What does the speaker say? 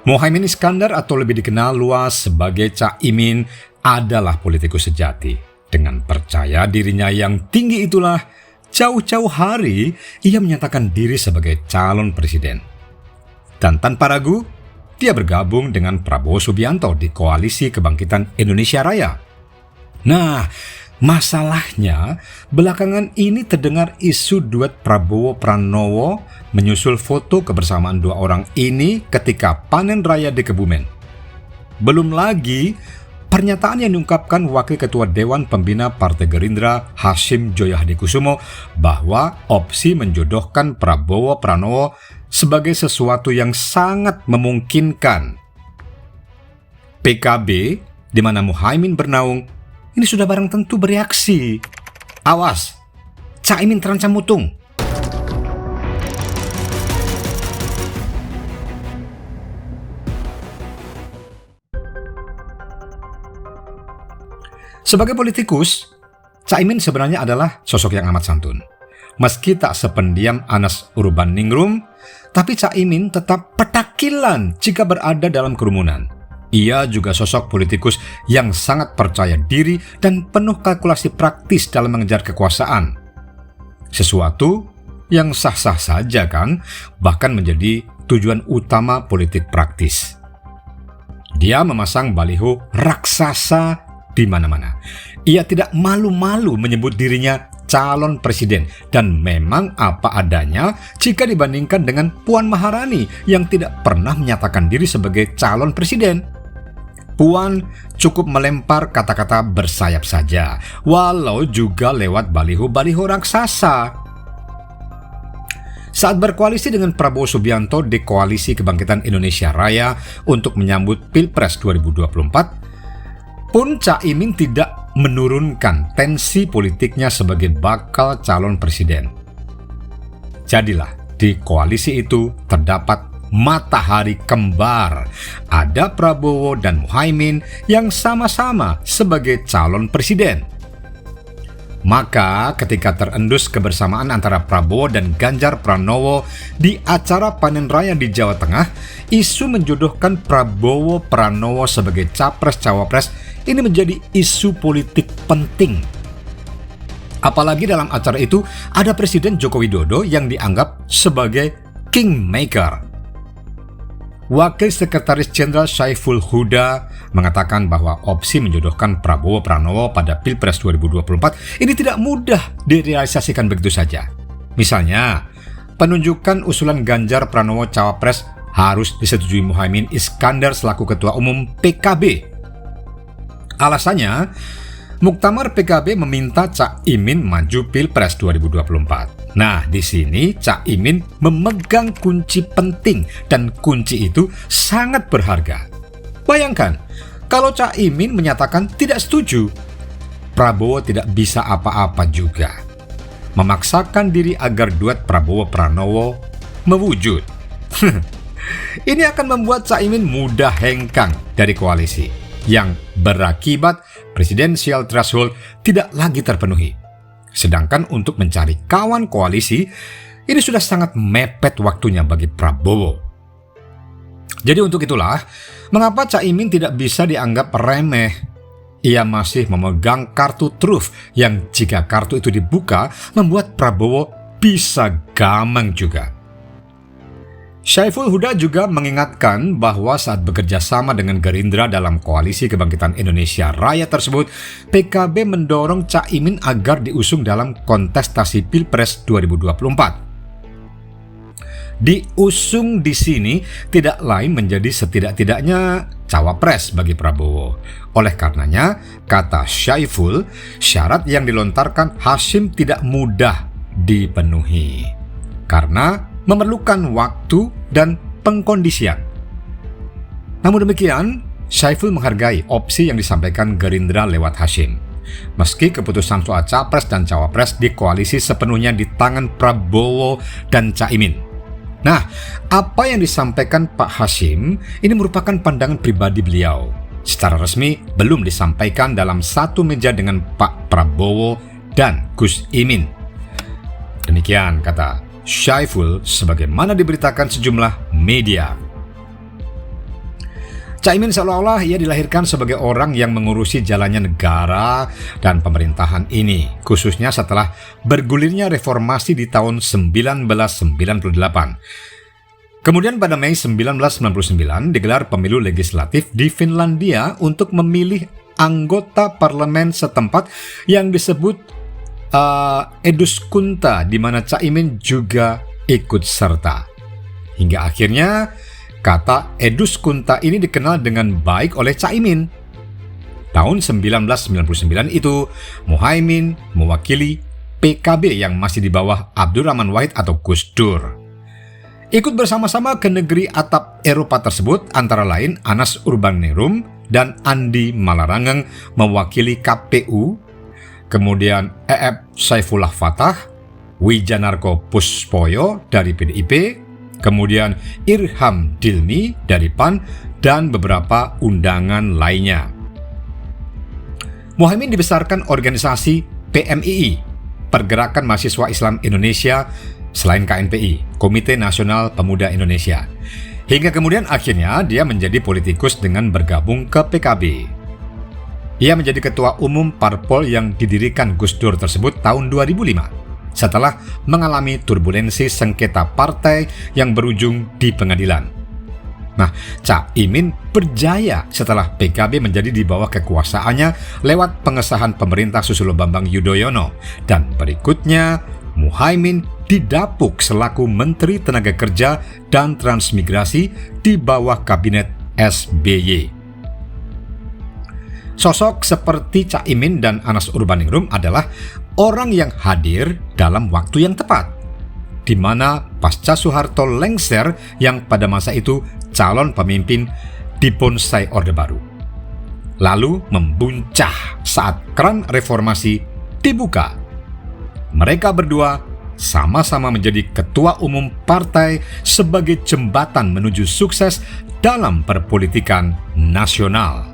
Muhaimin Iskandar atau lebih dikenal luas sebagai Cak Imin adalah politikus sejati. Dengan percaya dirinya yang tinggi itulah, jauh-jauh hari ia menyatakan diri sebagai calon presiden. Dan tanpa ragu, dia bergabung dengan Prabowo Subianto di Koalisi Kebangkitan Indonesia Raya. Nah, masalahnya belakangan ini terdengar isu duet Prabowo-Pranowo menyusul foto kebersamaan dua orang ini ketika panen raya di Kebumen. Belum lagi pernyataan yang diungkapkan Wakil Ketua Dewan Pembina Partai Gerindra Hasyim Joyo Hadikusumo bahwa opsi menjodohkan Prabowo-Pranowo sebagai sesuatu yang sangat memungkinkan. PKB, di mana Muhaimin bernaung, ini sudah barang tentu bereaksi. Awas, Cak Imin terancam mutung. Sebagai politikus, Cak Imin sebenarnya adalah sosok yang amat santun. Meski tak sependiam Anas Urbaningrum, tapi Cak Imin tetap petakilan jika berada dalam kerumunan. Ia juga sosok politikus yang sangat percaya diri dan penuh kalkulasi praktis dalam mengejar kekuasaan. Sesuatu yang sah-sah saja kan, bahkan menjadi tujuan utama politik praktis. Dia memasang baliho raksasa di mana-mana. Ia tidak malu-malu menyebut dirinya calon presiden dan memang apa adanya jika dibandingkan dengan Puan Maharani yang tidak pernah menyatakan diri sebagai calon presiden. Puan cukup melempar kata-kata bersayap saja, walau juga lewat baliho-baliho raksasa. Saat berkoalisi dengan Prabowo Subianto di Koalisi Kebangkitan Indonesia Raya untuk menyambut Pilpres 2024, pun Cak Imin tidak menurunkan tensi politiknya sebagai bakal calon presiden. Jadilah di koalisi itu terdapat matahari kembar. Ada Prabowo dan Muhaimin yang sama-sama sebagai calon presiden. Maka ketika terendus kebersamaan antara Prabowo dan Ganjar Pranowo di acara panen raya di Jawa Tengah, isu menjodohkan Prabowo Pranowo sebagai capres-cawapres ini menjadi isu politik penting. Apalagi dalam acara itu ada Presiden Joko Widodo yang dianggap sebagai kingmaker. Wakil Sekretaris Jenderal Syaiful Huda mengatakan bahwa opsi menjodohkan Prabowo Pranowo pada Pilpres 2024 ini tidak mudah direalisasikan begitu saja. Misalnya, penunjukan usulan Ganjar Pranowo Cawapres harus disetujui Muhaimin Iskandar selaku Ketua Umum PKB. Alasannya, Muktamar PKB meminta Cak Imin maju Pilpres 2024. Nah, di sini Cak Imin memegang kunci penting dan kunci itu sangat berharga. Bayangkan, kalau Cak Imin menyatakan tidak setuju, Prabowo tidak bisa apa-apa juga. Memaksakan diri agar duet Prabowo-Pranowo mewujud. Ini akan membuat Cak Imin mudah hengkang dari koalisi, yang berakibat presidensial threshold tidak lagi terpenuhi. Sedangkan untuk mencari kawan koalisi, ini sudah sangat mepet waktunya bagi Prabowo. Jadi untuk itulah, mengapa Cak Imin tidak bisa dianggap remeh? Ia masih memegang kartu truf yang jika kartu itu dibuka, membuat Prabowo bisa gamang juga. Syaiful Huda juga mengingatkan bahwa saat bekerja sama dengan Gerindra dalam Koalisi Kebangkitan Indonesia Raya tersebut, PKB mendorong Cak Imin agar diusung dalam kontestasi Pilpres 2024. Diusung di sini tidak lain menjadi setidak-tidaknya cawapres bagi Prabowo. Oleh karenanya, kata Syaiful, syarat yang dilontarkan Hasyim tidak mudah dipenuhi karena memerlukan waktu dan pengkondisian. Namun demikian, Syaiful menghargai opsi yang disampaikan Gerindra lewat Hasyim. Meski keputusan soal capres dan cawapres di koalisi sepenuhnya di tangan Prabowo dan Cak Imin. Nah, apa yang disampaikan Pak Hasyim ini merupakan pandangan pribadi beliau. Secara resmi belum disampaikan dalam satu meja dengan Pak Prabowo dan Gus Imin. Demikian kata Syaiful sebagaimana diberitakan sejumlah media. Caimin seolah-olah ia dilahirkan sebagai orang yang mengurusi jalannya negara dan pemerintahan ini, khususnya setelah bergulirnya reformasi di tahun 1998. Kemudian pada Mei 1999 digelar pemilu legislatif di Finlandia untuk memilih anggota parlemen setempat yang disebut eduskunta, di mana Caimin juga ikut serta. Hingga akhirnya kata eduskunta ini dikenal dengan baik oleh Caimin. Tahun 1999 itu, Muhaimin mewakili PKB yang masih di bawah Abdurrahman Wahid atau Gus Dur. Ikut bersama-sama ke negeri atap Eropa tersebut antara lain Anas Urbaningrum dan Andi Malarangeng mewakili KPU, kemudian Saifullah Fatah, Wijanarko Puspoyo dari PDIP, kemudian Irham Dilmi dari PAN, dan beberapa undangan lainnya. Muhaimin dibesarkan organisasi PMII, Pergerakan Mahasiswa Islam Indonesia, selain KNPI, Komite Nasional Pemuda Indonesia. Hingga kemudian akhirnya dia menjadi politikus dengan bergabung ke PKB. Ia menjadi ketua umum parpol yang didirikan Gus Dur tersebut tahun 2005. Setelah mengalami turbulensi sengketa partai yang berujung di pengadilan. Nah, Caimin berjaya setelah PKB menjadi di bawah kekuasaannya lewat pengesahan pemerintah Susilo Bambang Yudhoyono, dan berikutnya Muhaimin didapuk selaku Menteri Tenaga Kerja dan Transmigrasi di bawah Kabinet SBY. Sosok seperti Caimin dan Anas Urbaningrum adalah orang yang hadir dalam waktu yang tepat, di mana pasca Soeharto lengser yang pada masa itu calon pemimpin di bonsai Orde Baru, lalu membuncah saat keran reformasi dibuka. Mereka berdua sama-sama menjadi ketua umum partai sebagai jembatan menuju sukses dalam perpolitikan nasional.